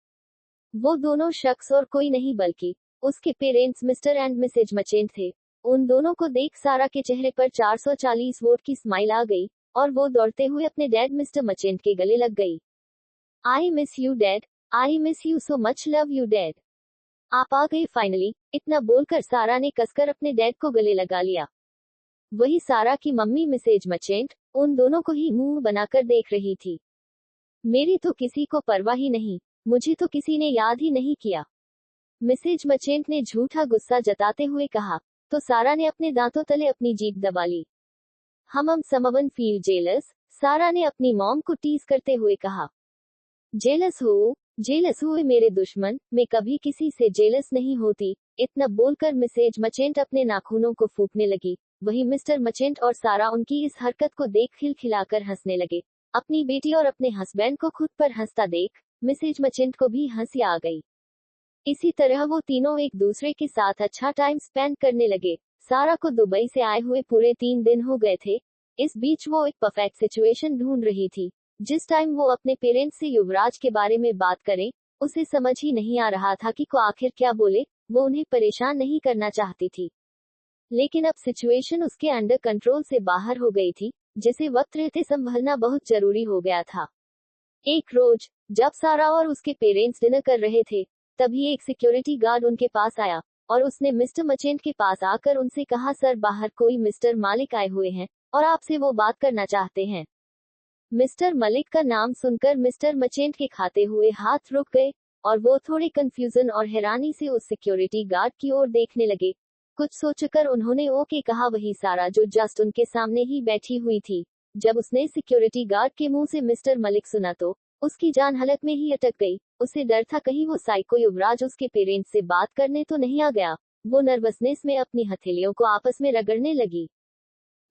S1: वो दोनों शख्स और कोई नहीं बल्कि उसके parents mister and Mrs merchant थे। उन दोनों को देख सारा के चेहरे पर 440 वोट की स्माइल आ गई और वो दौड़ते हुए अपने डैड मिस्टर मचेंट के गले लग गई। I miss you dad, I miss you so much, love you dad. आप आ गए फाइनली। इतना बोलकर सारा ने कसकर अपने डैड को गले लगा लिया। वही सारा की मम्मी मिसेज मचेंट उन दोनों को ही मुंह बनाकर देख रही थी। मेरी तो किसी को परवाह ही नहीं, मुझे तो किसी ने याद ही नहीं किया, मिसेज मचेंट ने झूठा गुस्सा जताते हुए कहा। तो सारा ने अपने दांतों तले अपनी जीभ दबा ली। हम समवन फील जेलस, सारा ने अपनी मॉम को टीज करते हुए कहा। जेलस हुए मेरे दुश्मन, मैं कभी किसी से जेलस नहीं होती। इतना बोलकर मिसेज मचेंट अपने नाखूनों को फूंकने लगी। वही मिस्टर मचेंट और सारा उनकी इस हरकत को देख खिलखिलाकर हंसने लगे। अपनी बेटी और अपने हस्बैंड को खुद पर हंसता देख मिसेज मचेंट को भी हंसी आ गई। इसी तरह वो तीनों एक दूसरे के साथ अच्छा टाइम स्पेंड करने लगे। सारा को दुबई से आए हुए पूरे 3 दिन हो गए थे। इस बीच वो एक परफेक्ट सिचुएशन ढूंढ रही थी। जिस टाइम वो अपने पेरेंट्स से युवराज के बारे में बात करें, उसे समझ ही नहीं आ रहा था कि को आखिर क्या बोले। वो उन्हें परेशान नहीं करना चाहती थी, लेकिन अब सिचुएशन उसके अंडर कंट्रोल से बाहर हो गई थी, जिसे वक्त रहते संभलना बहुत जरूरी हो गया था। एक रोज जब सारा और उसके पेरेंट्स डिनर कर रहे थे, तभी एक सिक्योरिटी गार्ड उनके पास आया और उसने मिस्टर मचेंट के पास आकर उनसे कहा, सर बाहर कोई मिस्टर मालिक आए हुए हैं और आपसे वो बात करना चाहते हैं। मिस्टर मलिक का नाम सुनकर मिस्टर मचेंट के खाते हुए हाथ रुक गए और वो थोड़े कंफ्यूजन और हैरानी से उस सिक्योरिटी गार्ड की ओर देखने लगे। कुछ सोचकर उन्होंने ओके कहा। वही सारा जो जस्ट उनके सामने ही बैठी हुई थी, जब उसने सिक्योरिटी गार्ड के मुंह से मिस्टर मलिक सुना तो उसकी जान हलक में ही अटक गई। उसे डर था कहीं वो साइको युवराज उसके पेरेंट्स से बात करने तो नहीं आ गया। वो नर्वसनेस में अपनी हथेलियों को आपस में रगड़ने लगी।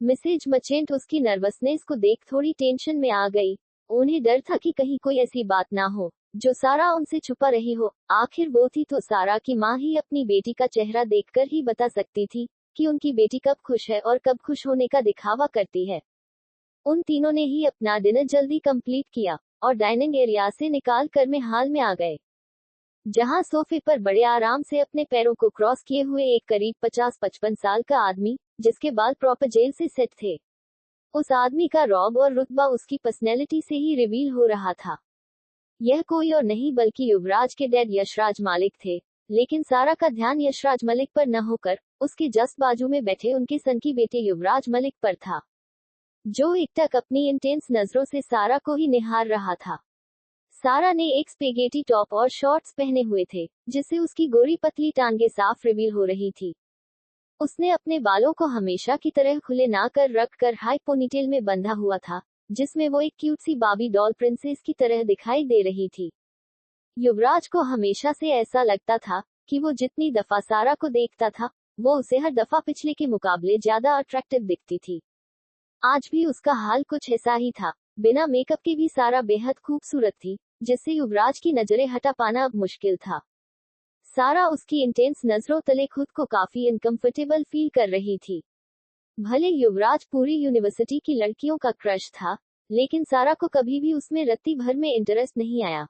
S1: मिसेज मचेंट उसकी नर्वसनेस को देख थोड़ी टेंशन में आ गई। उन्हें डर था कि कहीं कोई ऐसी बात ना हो जो सारा उनसे छुपा रही हो। आखिर वो थी तो सारा की माँ ही अपनी बेटी का चेहरा देखकर ही बता सकती थी कि उनकी बेटी कब खुश है और कब खुश होने का दिखावा करती है। उन तीनों ने ही अपना डिनर जल्दी कंप्लीट किया और डाइनिंग एरिया से निकाल कर में हाल में आ गए, जहां सोफे पर बड़े आराम से अपने पैरों को क्रॉस किए हुए एक करीब 50-55 साल का आदमी, जिसके बाल प्रॉपर जेल से सेट थे। उस आदमी का रौब और रुतबा उसकी पर्सनैलिटी से ही रिवील हो रहा था। यह कोई और नहीं बल्कि युवराज के डैड यशराज मलिक थे। लेकिन सारा का ध्यान यशराज मलिक पर न होकर उसके जस्ट बाजू में बैठे उनके सन की बेटे युवराज मलिक पर था, जो एकटक अपनी इंटेंस नजरों से सारा को ही निहार रहा था। सारा ने एक स्पेगेटी टॉप और शॉर्ट्स पहने हुए थे, जिससे उसकी गोरी पतली टांगे साफ रिवील हो रही थी। उसने अपने बालों को हमेशा की तरह खुले ना कर रख कर हाई पोनीटेल में बंधा हुआ था, जिसमें वो एक क्यूट सी बाबी डॉल प्रिंसेस की तरह दिखाई दे रही थी। युवराज को हमेशा से ऐसा लगता था कि वो जितनी दफा सारा को देखता था, वो उसे हर दफा पिछले के मुकाबले ज्यादा अट्रैक्टिव दिखती थी। आज भी उसका हाल कुछ ऐसा ही था। बिना मेकअप के भी सारा बेहद खूबसूरत थी, जिससे युवराज की नजरें हटा पाना अब मुश्किल था। सारा उसकी इंटेंस नजरों तले खुद को काफी अनकंफर्टेबल फील कर रही थी। भले युवराज पूरी यूनिवर्सिटी की लड़कियों का क्रश था, लेकिन सारा को कभी भी उसमें रत्ती भर में इंटरेस्ट नहीं आया।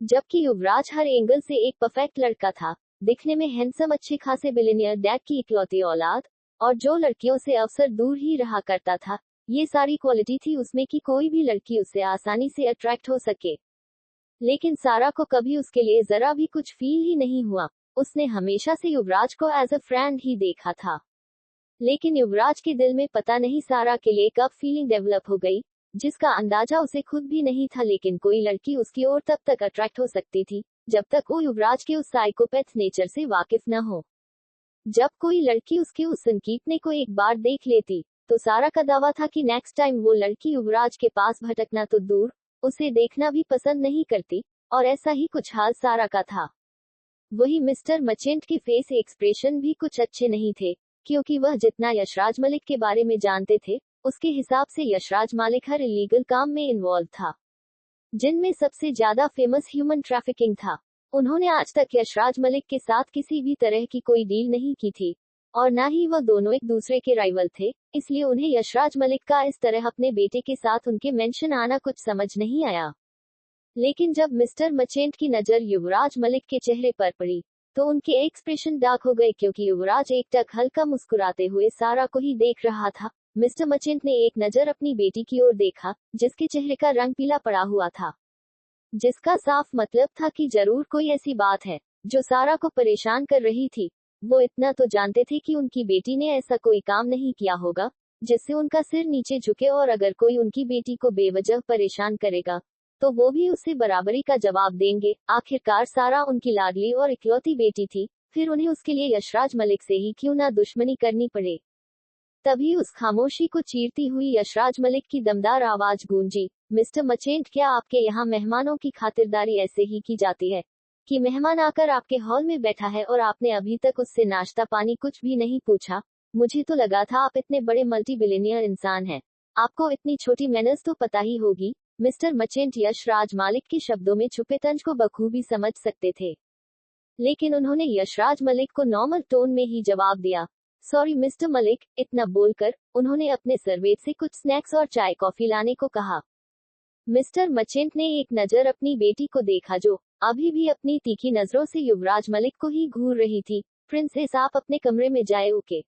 S1: जबकि युवराज हर एंगल से एक परफेक्ट लड़का था, दिखने में हैंडसम, अच्छे खासे बिलियनियर डैड की इकलौती औलाद, और जो लड़कियों से अक्सर दूर ही रहा करता था। ये सारी क्वालिटी थी उसमें कि कोई भी लड़की उससे आसानी से अट्रैक्ट हो सके। लेकिन सारा को कभी उसके लिए जरा भी कुछ फील ही नहीं हुआ। उसने हमेशा से युवराज को एज अ फ्रेंड ही देखा था। लेकिन युवराज के दिल में पता नहीं सारा के लिए कब फीलिंग डेवलप हो गई, जिसका अंदाजा उसे खुद भी नहीं था। लेकिन कोई लड़की उसकी ओर तब तक अट्रैक्ट हो सकती थी जब तक वो युवराज के उस साइकोपैथ नेचर से वाकिफ न हो। जब कोई लड़की उसके उस संकीपने को एक बार देख लेती, तो सारा का दावा था कि नेक्स्ट टाइम वो लड़की युवराज के पास भटकना तो दूर, उसे देखना भी पसंद नहीं करती। और ऐसा ही कुछ हाल सारा का था। वही मिस्टर मचेंट के फेस एक्सप्रेशन भी कुछ अच्छे नहीं थे, क्योंकि वह जितना यशराज मलिक के बारे में जानते थे, उसके हिसाब से यशराज मलिक हर इलीगल काम में इन्वॉल्व था, जिनमें सबसे ज्यादा फेमस ह्यूमन ट्रैफिकिंग था। उन्होंने आज तक यशराज मलिक के साथ किसी भी तरह की कोई डील नहीं की थी, और न ही वह दोनों एक दूसरे के राइवल थे। इसलिए उन्हें यशराज मलिक का इस तरह अपने बेटे के साथ उनके मेंशन आना कुछ समझ नहीं आया। लेकिन जब मिस्टर मचेंट की नजर युवराज मलिक के चेहरे पर पड़ी, तो उनके एक्सप्रेशन डार्क हो गए, क्योंकि युवराज एकटक हल्का मुस्कुराते हुए सारा को ही देख रहा था। मिस्टर मचेंट ने एक नजर अपनी बेटी की ओर देखा, जिसके चेहरे का रंग पीला पड़ा हुआ था, जिसका साफ मतलब था कि जरूर कोई ऐसी बात है जो सारा को परेशान कर रही थी। वो इतना तो जानते थे कि उनकी बेटी ने ऐसा कोई काम नहीं किया होगा जिससे उनका सिर नीचे झुके, और अगर कोई उनकी बेटी को बेवजह परेशान करेगा तो वो भी उसे बराबरी का जवाब देंगे। आखिरकार सारा उनकी लाडली और इकलौती बेटी थी, फिर उन्हें उसके लिए यशराज मलिक से ही क्यों ना दुश्मनी करनी पड़े। तभी उस खामोशी को चीरती हुई यशराज मलिक की दमदार आवाज गूंजी, मिस्टर मचेंट, क्या आपके यहाँ मेहमानों की खातिरदारी ऐसे ही की जाती है कि मेहमान आकर आपके हॉल में बैठा है और आपने अभी तक उससे नाश्ता पानी कुछ भी नहीं पूछा? मुझे तो लगा था आप इतने बड़े मल्टी बिलियनियर इंसान हैं, आपको इतनी छोटी मैनर्स तो पता ही होगी। मिस्टर मचेंट यशराज मलिक के शब्दों में छुपे तंज को बखूबी समझ सकते थे, लेकिन उन्होंने यशराज मलिक को नॉर्मल टोन में ही जवाब दिया, सॉरी मिस्टर मलिक। इतना बोलकर उन्होंने अपने सर्वेंट से कुछ स्नैक्स और चाय कॉफी लाने को कहा। मिस्टर मचेंट ने एक नजर अपनी बेटी को देखा, जो अभी भी अपनी तीखी नजरों से युवराज मलिक को ही घूर रही थी। प्रिंसेस, आप अपने कमरे में जाए। ओके।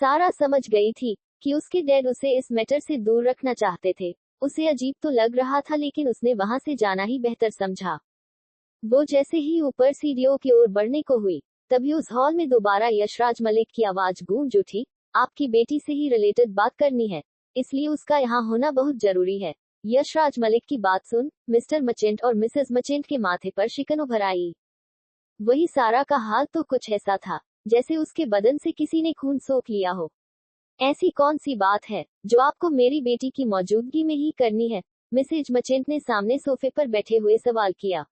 S1: सारा समझ गई थी कि उसके डैड उसे इस मैटर से दूर रखना चाहते थे। उसे अजीब तो लग रहा था, लेकिन उसने वहां से जाना ही बेहतर समझा। वो जैसे ही ऊपर सीढ़ियों की ओर बढ़ने को हुई, तभी उस हॉल में दोबारा यशराज मलिक की आवाज गूंज उठी, आपकी बेटी से ही रिलेटेड बात करनी है, इसलिए उसका यहाँ होना बहुत जरूरी है। यशराज मलिक की बात सुन मिस्टर मचेंट और मिसेस मचेंट के माथे पर शिकन उभर आई। वही सारा का हाल तो कुछ ऐसा था जैसे उसके बदन से किसी ने खून सोख लिया हो। ऐसी कौन सी बात है जो आपको मेरी बेटी की मौजूदगी में ही करनी है? मिसेज मचेंट ने सामने सोफे पर बैठे हुए सवाल किया।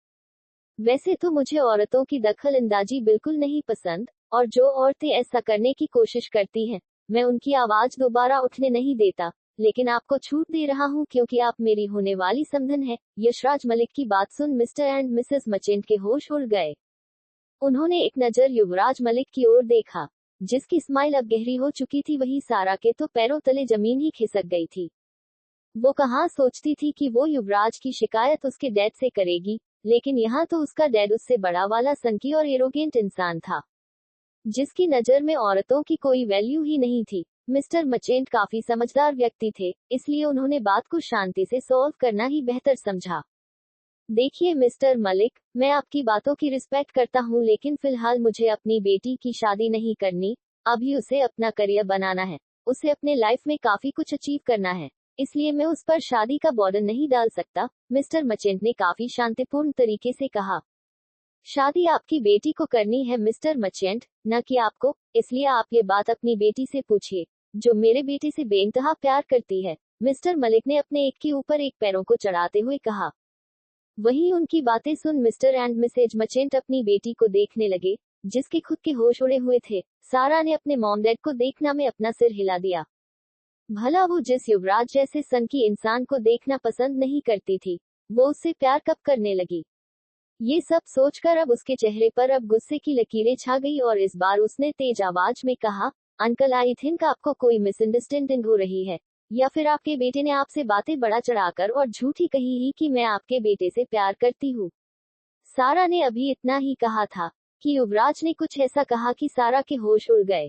S1: वैसे तो मुझे औरतों की दखल अंदाजी बिल्कुल नहीं पसंद, और जो औरतें ऐसा करने की कोशिश करती हैं, मैं उनकी आवाज दोबारा उठने नहीं देता, लेकिन आपको छूट दे रहा हूँ क्योंकि आप मेरी होने वाली समधन है। यशराज मलिक की बात सुन मिस्टर एंड मिसेस मचेंट के होश उड़ गए। उन्होंने एक नजर युवराज मलिक की ओर देखा, जिसकी स्माइल अब गहरी हो चुकी थी। वही सारा के तो पैरों तले जमीन ही खिसक गई थी। वो कहाँ सोचती थी कि वो युवराज की शिकायत उसके डैड से करेगी, लेकिन यहाँ तो उसका डैड उससे बड़ा वाला सनकी और एरोगेंट इंसान था, जिसकी नजर में औरतों की कोई वैल्यू ही नहीं थी। मिस्टर मचेंट काफी समझदार व्यक्ति थे, इसलिए उन्होंने बात को शांति से सॉल्व करना ही बेहतर समझा। देखिए मिस्टर मलिक, मैं आपकी बातों की रिस्पेक्ट करता हूँ, लेकिन फिलहाल मुझे अपनी बेटी की शादी नहीं करनी। अभी उसे अपना करियर बनाना है, उसे अपने लाइफ में काफी कुछ अचीव करना है, इसलिए मैं उस पर शादी का बर्डन नहीं डाल सकता। मिस्टर मचेंट ने काफी शांतिपूर्ण तरीके से कहा। शादी आपकी बेटी को करनी है मिस्टर मचेंट, न कि आपको, इसलिए आप ये बात अपनी बेटी से पूछिए, जो मेरे बेटे से बेइंतहा प्यार करती है। मिस्टर मलिक ने अपने एक के ऊपर एक पैरों को चढ़ाते हुए कहा। वहीं उनकी बातें सुन मिस्टर एंड मिसेज मचेंट अपनी बेटी को देखने लगे, जिसके खुद के होश उड़े हुए थे। सारा ने अपने मॉम डैड को देखना में अपना सिर हिला दिया। भला वो जिस युवराज जैसे सन की इंसान को देखना पसंद नहीं करती थी, वो उससे प्यार कब करने लगी। ये सब सोचकर अब उसके चेहरे पर अब गुस्से की लकीरें छा गई और इस बार उसने तेज आवाज में कहा, अंकल आई थिंक आपको कोई मिसअंडरस्टैंडिंग हो रही है, या फिर आपके बेटे ने आपसे बातें बढ़ा चढ़ाकर और झूठी कही ही कि मैं आपके बेटे से प्यार करती हूँ। सारा ने अभी इतना ही कहा था कि युवराज ने कुछ ऐसा कहा कि सारा के होश उड़ गए।